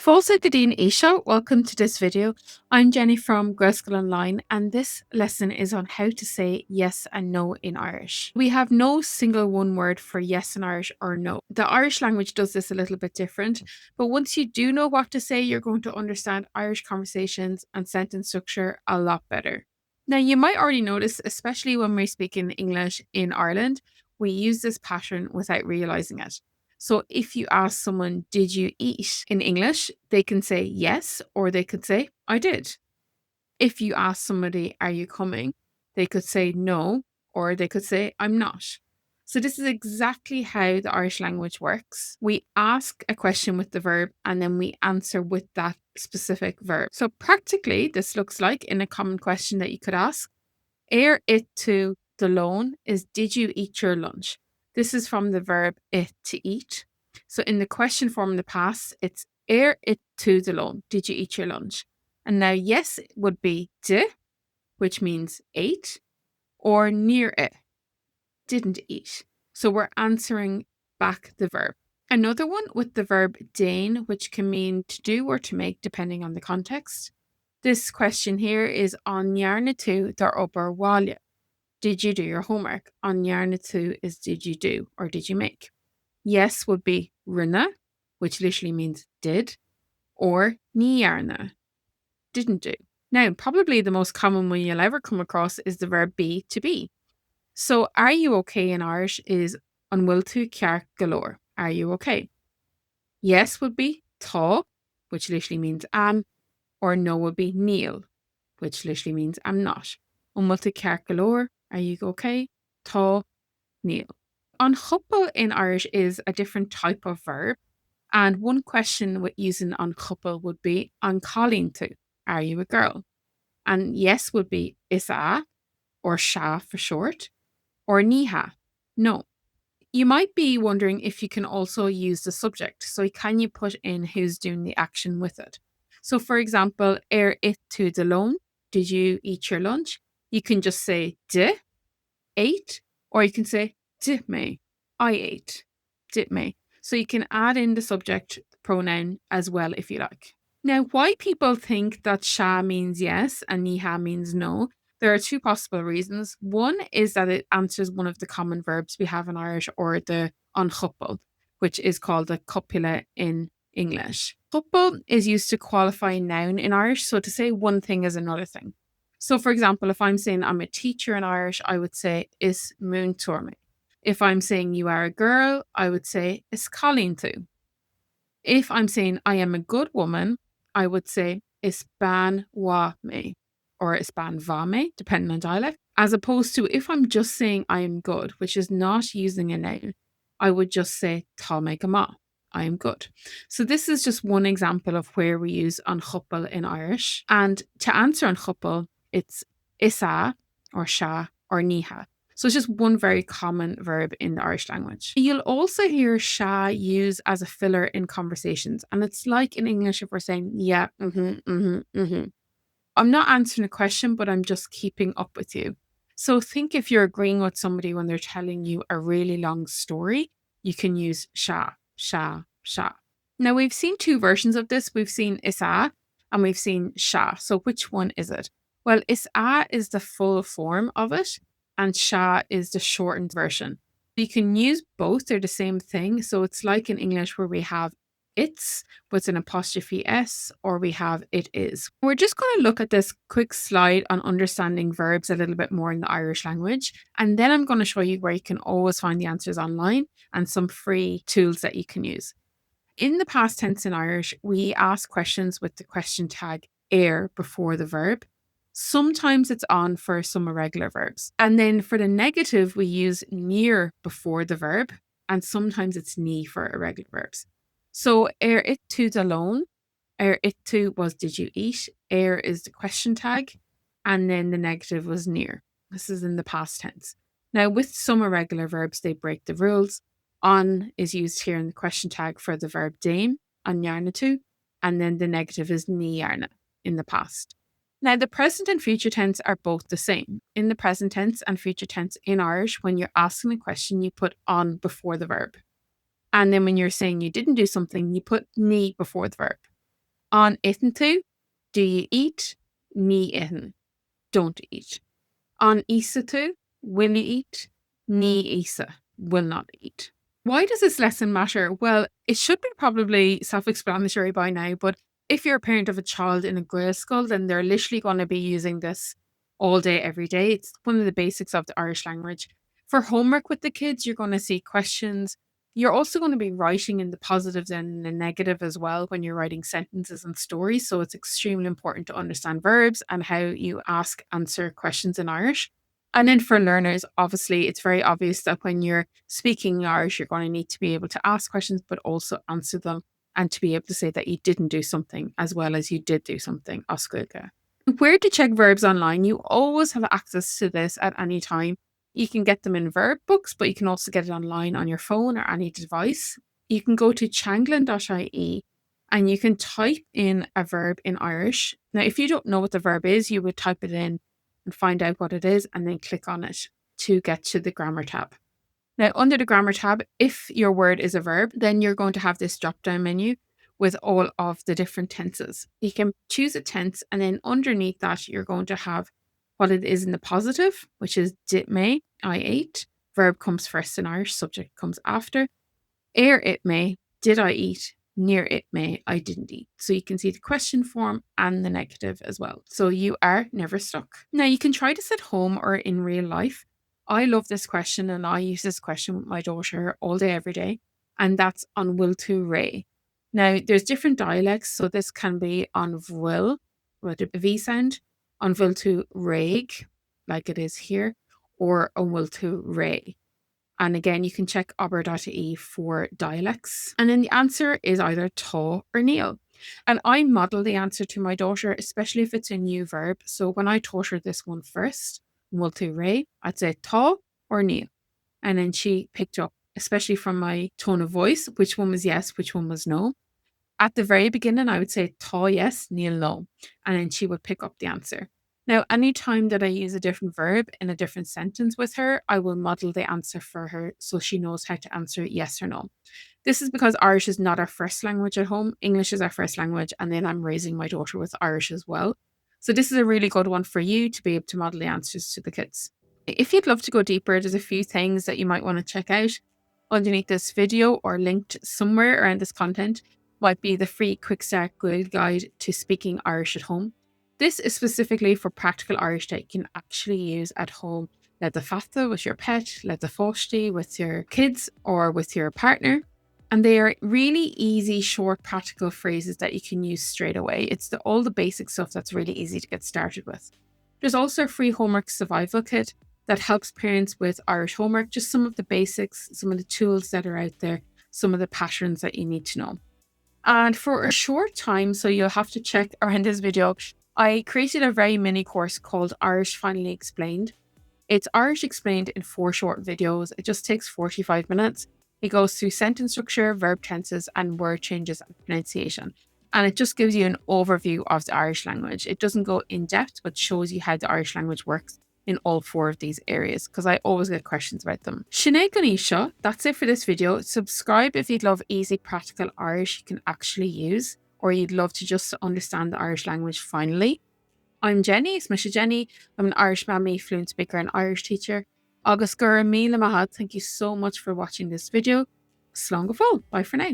Fáilte go dtíon Aoiseo, welcome to this video. I'm Jenny from Gaelscoil Online and this lesson is on how to say yes and no in Irish. We have no single one word for yes in Irish or no. The Irish language does this a little bit different, but once you do know what to say, you're going to understand Irish conversations and sentence structure a lot better. Now, you might already notice, especially when we're speaking English in Ireland, we use this pattern without realising it. So if you ask someone, did you eat in English, they can say yes, or they could say, I did. If you ask somebody, are you coming? They could say no, or they could say, I'm not. So this is exactly how the Irish language works. We ask a question with the verb and then we answer with that specific verb. So practically, this looks like in a common question that you could ask, Éir it to the loan is did you eat your lunch? This is from the verb it to eat. So in the question form in the past, it's Éir it to the loan. Did you eat your lunch? And now yes would be de, which means ate, or níor it, didn't eat. So we're answering back the verb. Another one with the verb déan, which can mean to do or to make depending on the context. This question here is an dhearna tú dar obair bhaile. Did you do your homework? An dhearna tú is did you do or did you make? Yes would be rinne, which literally means did, or dhearna, didn't do. Now, probably the most common one you'll ever come across is the verb be to be. So, are you okay in Irish is an bhfuil tú ceart galore. Are you okay? Yes would be tá, which literally means am, or no would be níl, which literally means I'm not. An bhfuil tú ceart galore. Are you okay? Tá, níl. An chopal in Irish is a different type of verb. And one question with using an chopal would be an calling to. Are you a girl? And yes would be is a, or sha for short, or niha, no. You might be wondering if you can also use the subject. So can you put in who's doing the action with it? So for example, Éir it to the loan, did you eat your lunch? You can just say de, ate, or you can say did me, I ate, did me. So you can add in the subject pronoun as well if you like. Now, why people think that sha means yes and niha means no, there are two possible reasons. One is that it answers one of the common verbs we have in Irish, or the unchupel, which is called the copula in English. Couple is used to qualify a noun in Irish, so to say one thing is another thing. So for example, if I'm saying I'm a teacher in Irish, I would say is moon me. If I'm saying you are a girl, I would say is calling to. If I'm saying I am a good woman, I would say is ban wa me, or is ban va me, depending on dialect. As opposed to if I'm just saying I am good, which is not using a noun, I would just say tá me go maith, I am good. So this is just one example of where we use an chopal in Irish. And to answer an chopal, it's isa, or sha, or niha. So it's just one very common verb in the Irish language. You'll also hear sha used as a filler in conversations. And it's like in English if we're saying, yeah, I'm not answering a question, but I'm just keeping up with you. So think if you're agreeing with somebody when they're telling you a really long story, you can use sha, sha, sha. Now we've seen two versions of this. We've seen isa and we've seen sha. So which one is it? Well, isa is the full form of it and sha is the shortened version. You can use both, they're the same thing. So it's like in English where we have it's with an apostrophe s, or we have it is. We're just going to look at this quick slide on understanding verbs a little bit more in the Irish language. And then I'm going to show you where you can always find the answers online and some free tools that you can use. In the past tense in Irish, we ask questions with the question tag éir before the verb. Sometimes it's on for some irregular verbs. And then for the negative, we use níor before the verb. And sometimes it's ní for irregular verbs. So éir it to the loan, éir it to was did you eat, éir is the question tag, and then the negative was níor. This is in the past tense. Now with some irregular verbs, they break the rules. On is used here in the question tag for the verb déan, an dhearna tú, and then the negative is ní dhearna in the past. Now the present and future tense are both the same. In the present tense and future tense in Irish, when you're asking a question, you put on before the verb. And then when you're saying you didn't do something, you put ní before the verb. On eaten to, do you eat? Ní eaten, don't eat. On isa to, will you eat? Ní isa, will not eat. Why does this lesson matter? Well, it should be probably self-explanatory by now, but if you're a parent of a child in a Gaelscoil, then they're literally going to be using this all day, every day. It's one of the basics of the Irish language. For homework with the kids, you're going to see questions. You're also going to be writing in the positives and the negative as well when you're writing sentences and stories. So it's extremely important to understand verbs and how you answer questions in Irish. And then for learners, obviously, it's very obvious that when you're speaking Irish, you're going to need to be able to ask questions, but also answer them and to be able to say that you didn't do something as well as you did do something. As Gaeilge. Where to check verbs online? You always have access to this at any time. You can get them in verb books, but you can also get it online on your phone or any device. You can go to teanglann.ie and you can type in a verb in Irish. Now, if you don't know what the verb is, you would type it in and find out what it is and then click on it to get to the grammar tab. Now, under the grammar tab, if your word is a verb, then you're going to have this drop down menu with all of the different tenses. You can choose a tense, and then underneath that, you're going to have what it is in the positive, which is did may, I ate. Verb comes first in Irish, subject comes after. Ere it may, did I eat? Near it may, I didn't eat. So you can see the question form and the negative as well. So you are never stuck. Now you can try this at home or in real life. I love this question and I use this question with my daughter all day, every day. And that's on will to ray. Now there's different dialects. So this can be on will with a V sound, on will to rag, like it is here, or on will to ray. And again, you can check aber.ie for dialects. And then the answer is either tá or níl. And I model the answer to my daughter, especially if it's a new verb. So when I taught her this one first, multi ray, I'd say tá or níl. And then she picked up, especially from my tone of voice, which one was yes, which one was no. At the very beginning, I would say tá yes, níl no. And then she would pick up the answer. Now, anytime that I use a different verb in a different sentence with her, I will model the answer for her so she knows how to answer yes or no. This is because Irish is not our first language at home. English is our first language, and then I'm raising my daughter with Irish as well. So this is a really good one for you to be able to model the answers to the kids. If you'd love to go deeper, there's a few things that you might want to check out underneath this video or linked somewhere around this content. Might be the free Quick Start Guide to speaking Irish at home. This is specifically for practical Irish that you can actually use at home. Let the fata with your pet, let the fosti with your kids or with your partner. And they are really easy, short, practical phrases that you can use straight away. It's all the basic stuff that's really easy to get started with. There's also a free homework survival kit that helps parents with Irish homework, just some of the basics, some of the tools that are out there, some of the patterns that you need to know. And for a short time, so you'll have to check around this video, I created a very mini course called Irish Finally Explained. It's Irish explained in 4 short videos. It just takes 45 minutes. It goes through sentence structure, verb tenses, and word changes and pronunciation. And it just gives you an overview of the Irish language. It doesn't go in depth, but shows you how the Irish language works in all 4 of these areas, because I always get questions about them. Sinead Ganisha, that's it for this video. Subscribe if you'd love easy, practical Irish you can actually use, or you'd love to just understand the Irish language finally. I'm Jenny, Smisha Jenny. I'm an Irish mammy, fluent speaker and Irish teacher. Agus gura míle maith. Thank you so much for watching this video. Slán go fóill. Bye for now.